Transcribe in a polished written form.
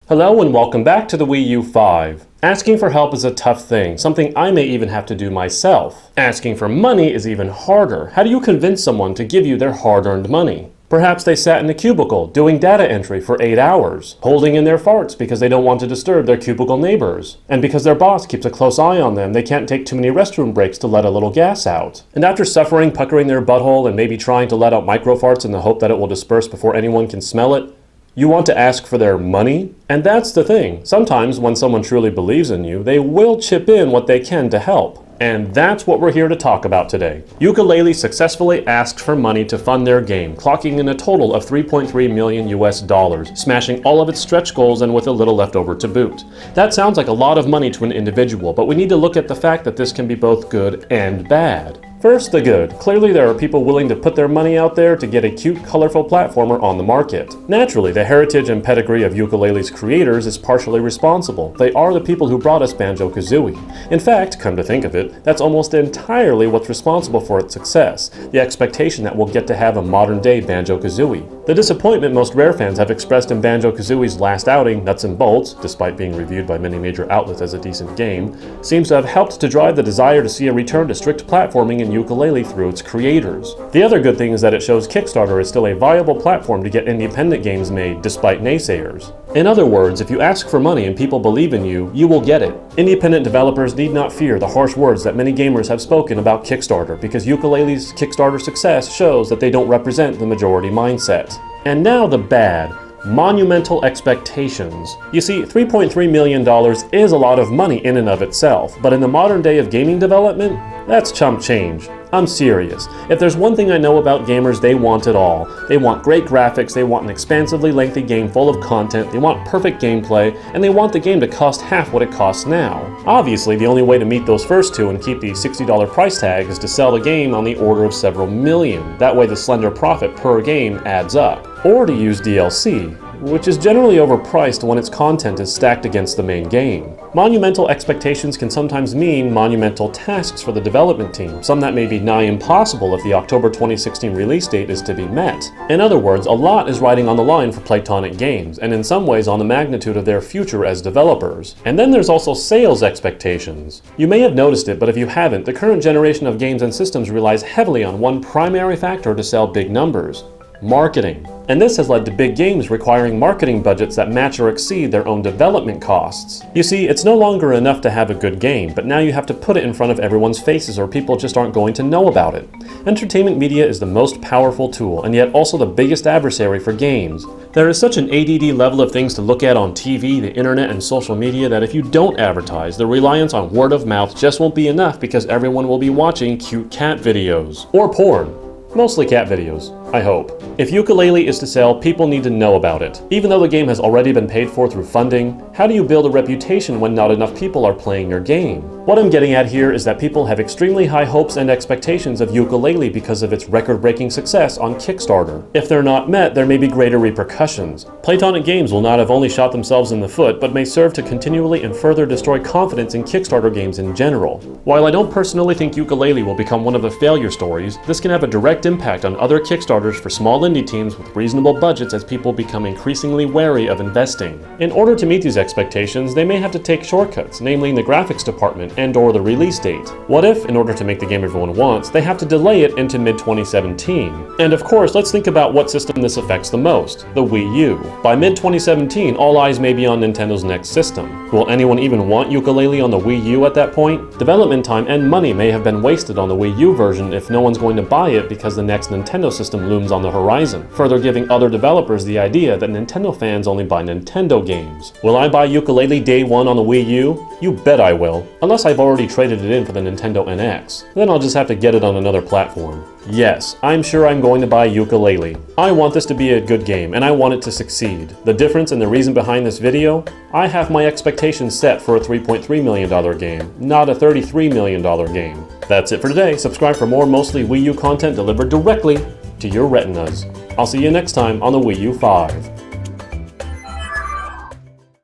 Hello and welcome back to the Wii U 5. Asking for help is a tough thing, something I may even have to do myself. Asking for money is even harder. How do you convince someone to give you their hard-earned money? Perhaps they sat in a cubicle doing data entry for 8 hours, holding in their farts because they don't want to disturb their cubicle neighbors. And because their boss keeps a close eye on them, they can't take too many restroom breaks to let a little gas out. And after suffering, puckering their butthole, and maybe trying to let out microfarts in the hope that it will disperse before anyone can smell it, you want to ask for their money? And that's the thing. Sometimes when someone truly believes in you, they will chip in what they can to help. And that's what we're here to talk about today. Yooka-Laylee successfully asked for money to fund their game, clocking in a total of $3.3 million US, smashing all of its stretch goals and with a little left over to boot. That sounds like a lot of money to an individual, but we need to look at the fact that this can be both good and bad. First, the good. Clearly there are people willing to put their money out there to get a cute, colorful platformer on the market. Naturally, the heritage and pedigree of Yooka-Laylee's creators is partially responsible. They are the people who brought us BanjoKazooie. In fact, come to think of it, that's almost entirely what's responsible for its success, the expectation that we'll get to have a modern-day BanjoKazooie. The disappointment most Rare fans have expressed in BanjoKazooie's last outing, Nuts and Bolts, despite being reviewed by many major outlets as a decent game, seems to have helped to drive the desire to see a return to strict platforming in Yooka-Laylee through its creators. The other good thing is that it shows Kickstarter is still a viable platform to get independent games made, despite naysayers. In other words, if you ask for money and people believe in you, you will get it. Independent developers need not fear the harsh words that many gamers have spoken about Kickstarter, because Yooka-Laylee's Kickstarter success shows that they don't represent the majority mindset. And now the bad. Monumental Expectations. You see, $3.3 million is a lot of money in and of itself, but in the modern day of gaming development, that's chump change. I'm serious. If there's one thing I know about gamers, they want it all. They want great graphics, they want an expansively lengthy game full of content, they want perfect gameplay, and they want the game to cost half what it costs now. Obviously, the only way to meet those first two and keep the $60 price tag is to sell the game on the order of several million. That way the slender profit per game adds up. Or to use DLC, which is generally overpriced when its content is stacked against the main game. Monumental expectations can sometimes mean monumental tasks for the development team, some that may be nigh impossible if the October 2016 release date is to be met. In other words, a lot is riding on the line for Playtonic Games, and in some ways on the magnitude of their future as developers. And then there's also sales expectations. You may have noticed it, but if you haven't, the current generation of games and systems relies heavily on one primary factor to sell big numbers: marketing. And this has led to big games requiring marketing budgets that match or exceed their own development costs. You see, it's no longer enough to have a good game, but now you have to put it in front of everyone's faces or people just aren't going to know about it. Entertainment media is the most powerful tool, and yet also the biggest adversary for games. There is such an ADD level of things to look at on TV, the internet, and social media that if you don't advertise, the reliance on word of mouth just won't be enough because everyone will be watching cute cat videos. Or porn. Mostly cat videos, I hope. If Yooka-Laylee is to sell, people need to know about it. Even though the game has already been paid for through funding, how do you build a reputation when not enough people are playing your game? What I'm getting at here is that people have extremely high hopes and expectations of Yooka-Laylee because of its record-breaking success on Kickstarter. If they're not met, there may be greater repercussions. Playtonic Games will not have only shot themselves in the foot, but may serve to continually and further destroy confidence in Kickstarter games in general. While I don't personally think Yooka-Laylee will become one of the failure stories, this can have a direct impact on other Kickstarters for small indie teams with reasonable budgets as people become increasingly wary of investing. In order to meet these expectations, they may have to take shortcuts, namely in the graphics department and/or the release date. What if, in order to make the game everyone wants, they have to delay it into mid-2017? And of course, let's think about what system this affects the most: the Wii U. By mid-2017, all eyes may be on Nintendo's next system. Will anyone even want Yooka-Laylee on the Wii U at that point? Development time and money may have been wasted on the Wii U version if no one's going to buy it because the next Nintendo system looms on the horizon, further giving other developers the idea that Nintendo fans only buy Nintendo games. Will I buy Yooka-Laylee day one on the Wii U? You bet I will, unless I've already traded it in for the Nintendo NX. Then I'll just have to get it on another platform. Yes, I'm sure I'm going to buy Yooka-Laylee. I want this to be a good game, and I want it to succeed. The difference and the reason behind this video? I have my expectations set for a $3.3 million game, not a $33 million game. That's it for today. Subscribe for more mostly Wii U content delivered directly to your retinas. I'll see you next time on the Wii U 5.